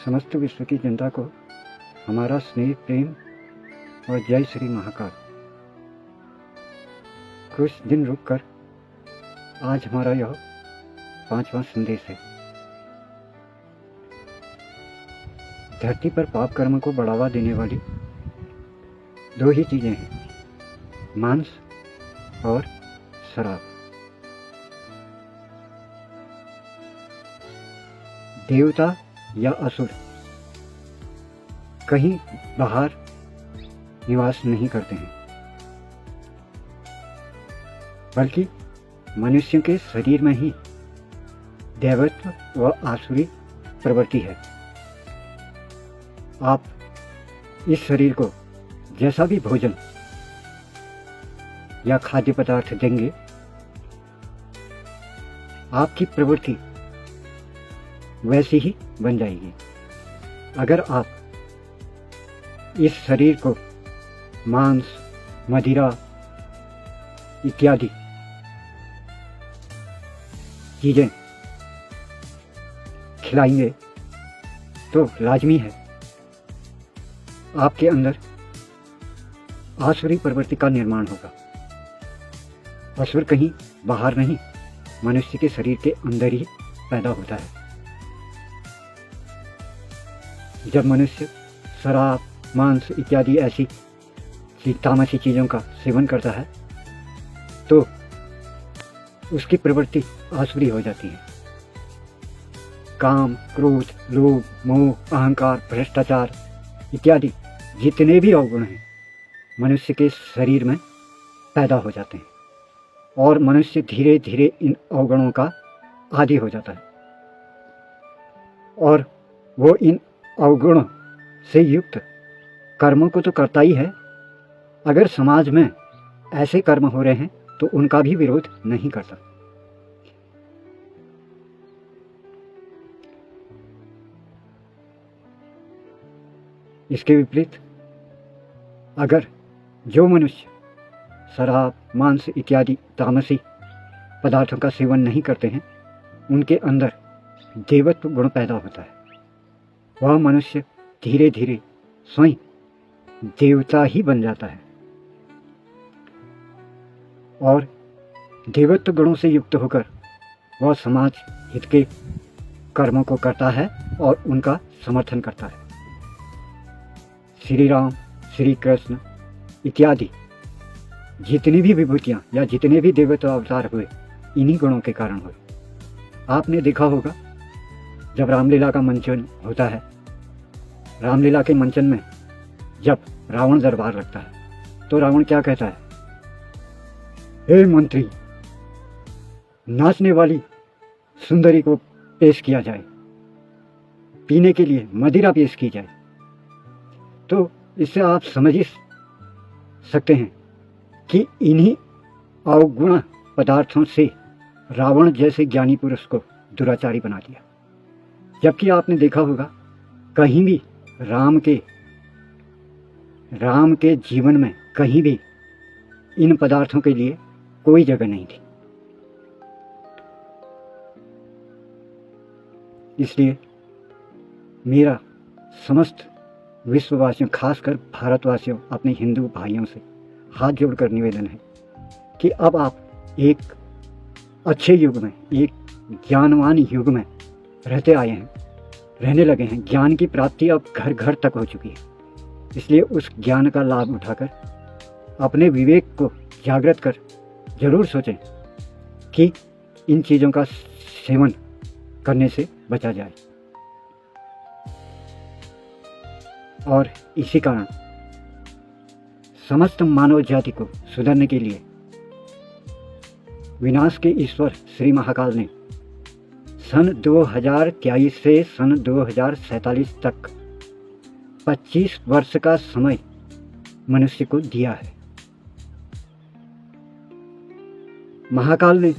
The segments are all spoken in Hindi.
समस्त विश्व की जनता को हमारा स्नेह, प्रेम और जय श्री महाकाल। कुछ दिन रुककर आज हमारा यह 5वां संदेश है। धरती पर पाप कर्म को बढ़ावा देने वाली दो ही चीजें हैं, मांस और शराब। देवता या असुर कहीं बाहर निवास नहीं करते हैं, बल्कि मनुष्य के शरीर में ही दैवत्व व आसुरी प्रवृत्ति है। आप इस शरीर को जैसा भी भोजन या खाद्य पदार्थ देंगे, आपकी प्रवृत्ति वैसी ही बन जाएगी। अगर आप इस शरीर को मांस, मदिरा इत्यादि चीजें खिलाएंगे तो लाजमी है आपके अंदर आसुरी प्रवृत्ति का निर्माण होगा। असुर कहीं बाहर नहीं, मनुष्य के शरीर के अंदर ही पैदा होता है। जब मनुष्य शराब, मांस इत्यादि ऐसी तामसी चीज़ों का सेवन करता है तो उसकी प्रवृत्ति आसुरी हो जाती है। काम, क्रोध, लोभ, मोह, अहंकार, भ्रष्टाचार इत्यादि जितने भी अवगुण हैं मनुष्य के शरीर में पैदा हो जाते हैं और मनुष्य धीरे धीरे इन अवगुणों का आदी हो जाता है और वो इन अवगुणों से युक्त कर्मों को तो करता ही है। अगर समाज में ऐसे कर्म हो रहे हैं तो उनका भी विरोध नहीं करता। इसके विपरीत अगर जो मनुष्य शराब, मांस इत्यादि तामसी पदार्थों का सेवन नहीं करते हैं, उनके अंदर देवत्व गुण पैदा होता है। वह मनुष्य धीरे धीरे स्वयं देवता ही बन जाता है और देवत्व गुणों से युक्त होकर वह समाज हित के कर्मों को करता है और उनका समर्थन करता है। श्री राम, श्री कृष्ण इत्यादि जितनी भी विभूतियाँ या जितने भी देवता अवतार हुए इन्हीं गुणों के कारण हुए। आपने देखा होगा जब रामलीला का मंचन होता है, रामलीला के मंचन में जब रावण दरबार लगता है तो रावण क्या कहता है? हे मंत्री, नाचने वाली सुंदरी को पेश किया जाए, पीने के लिए मदिरा पेश की जाए। तो इससे आप समझ ही सकते हैं कि इन्हीं अवगुण पदार्थों से रावण जैसे ज्ञानी पुरुष को दुराचारी बना दिया। जबकि आपने देखा होगा कहीं भी राम के जीवन में कहीं भी इन पदार्थों के लिए कोई जगह नहीं थी। इसलिए मेरा समस्त विश्ववासियों, खासकर भारतवासियों, अपने हिंदू भाइयों से हाथ जोड़कर निवेदन है कि अब आप एक अच्छे युग में, एक ज्ञानवान युग में रहने लगे हैं। ज्ञान की प्राप्ति अब घर घर तक हो चुकी है। इसलिए उस ज्ञान का लाभ उठाकर अपने विवेक को जागृत कर जरूर सोचें कि इन चीज़ों का सेवन करने से बचा जाए। और इसी कारण समस्त मानव जाति को सुधरने के लिए विनाश के ईश्वर श्री महाकाल ने सन 2023 से सन 2047 तक 25 वर्ष का समय मनुष्य को दिया है। महाकाल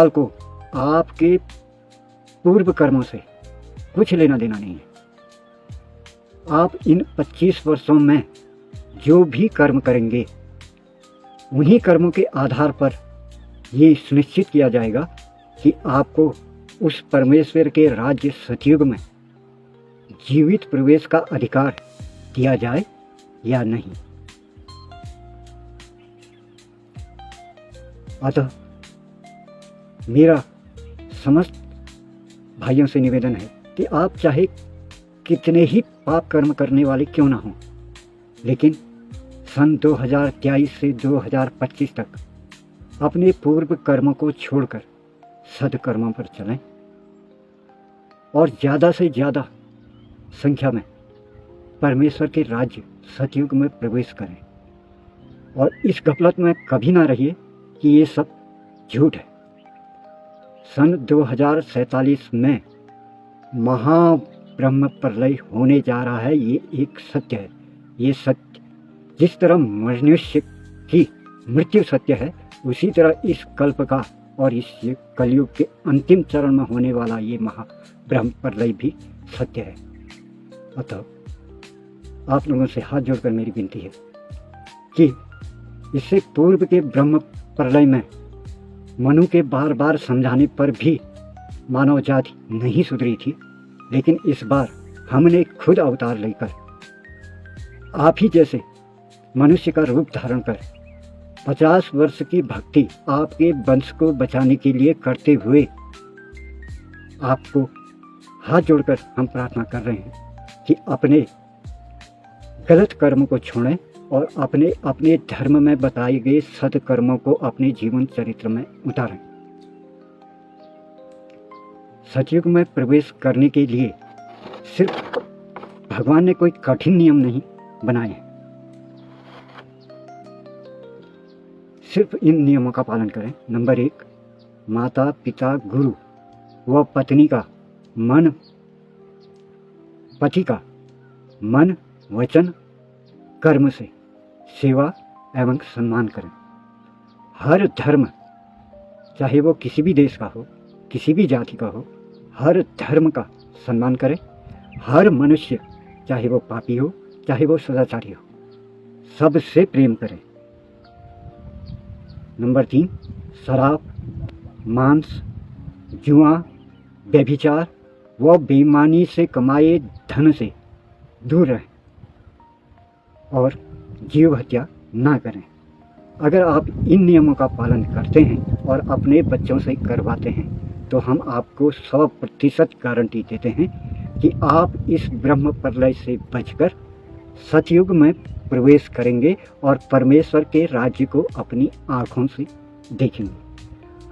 को आपके पूर्व कर्मों से कुछ लेना देना नहीं है। आप इन 25 वर्षों में जो भी कर्म करेंगे उन्हीं कर्मों के आधार पर ये सुनिश्चित किया जाएगा कि आपको उस परमेश्वर के राज्य सतयुग में जीवित प्रवेश का अधिकार दिया जाए या नहीं। अतः मेरा समस्त भाइयों से निवेदन है कि आप चाहे कितने ही पाप कर्म करने वाले क्यों ना हों, लेकिन सन 2023 से 2025 तक अपने पूर्व कर्मों को छोड़कर सदकर्मों पर चलें और ज़्यादा से ज़्यादा संख्या में परमेश्वर के राज्य सतयुग में प्रवेश करें। और इस गफलत में कभी ना रहिए कि ये सब झूठ है। सन 2047 में महाब्रह्म प्रलय होने जा रहा है, ये एक सत्य है। ये सत्य जिस तरह मनुष्य की मृत्यु सत्य है, उसी तरह इस कल्प का और इस कलयुग के अंतिम चरण में होने वाला ये महाब्रह्म प्रलय भी सत्य है। अतः आप लोगों से हाथ जोड़कर मेरी विनती है कि इससे पूर्व के ब्रह्म प्रलय में मनु के बार बार समझाने पर भी मानव जाति नहीं सुधरी थी, लेकिन इस बार हमने खुद अवतार लेकर आप ही जैसे मनुष्य का रूप धारण कर 50 वर्ष की भक्ति आपके वंश को बचाने के लिए करते हुए आपको हाथ जोड़कर हम प्रार्थना कर रहे हैं कि अपने गलत कर्म को छोड़ें और अपने अपने धर्म में बताए गए सदकर्मों को अपने जीवन चरित्र में उतारें। सतयुग में प्रवेश करने के लिए सिर्फ भगवान ने कोई कठिन नियम नहीं बनाए हैं। सिर्फ इन नियमों का पालन करें। नंबर 1, माता पिता गुरु व पत्नी का मन, पति का मन वचन कर्म से सेवा एवं सम्मान करें। हर धर्म, चाहे वो किसी भी देश का हो, किसी भी जाति का हो, हर धर्म का सम्मान करें। हर मनुष्य, चाहे वो पापी हो, चाहे वो सदाचारी हो, सबसे प्रेम करें। नंबर 3, शराब, मांस, जुआ, व्यभिचार व बेईमानी से कमाए धन से दूर रहें और जीव हत्या ना करें। अगर आप इन नियमों का पालन करते हैं और अपने बच्चों से करवाते हैं तो हम आपको 100% गारंटी देते हैं कि आप इस ब्रह्म प्रलय से बचकर सतयुग में प्रवेश करेंगे और परमेश्वर के राज्य को अपनी आँखों से देखेंगे।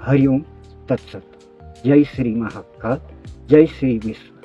हरिओम तत्सत। जय श्री महाकाल, जय श्री विष्णु।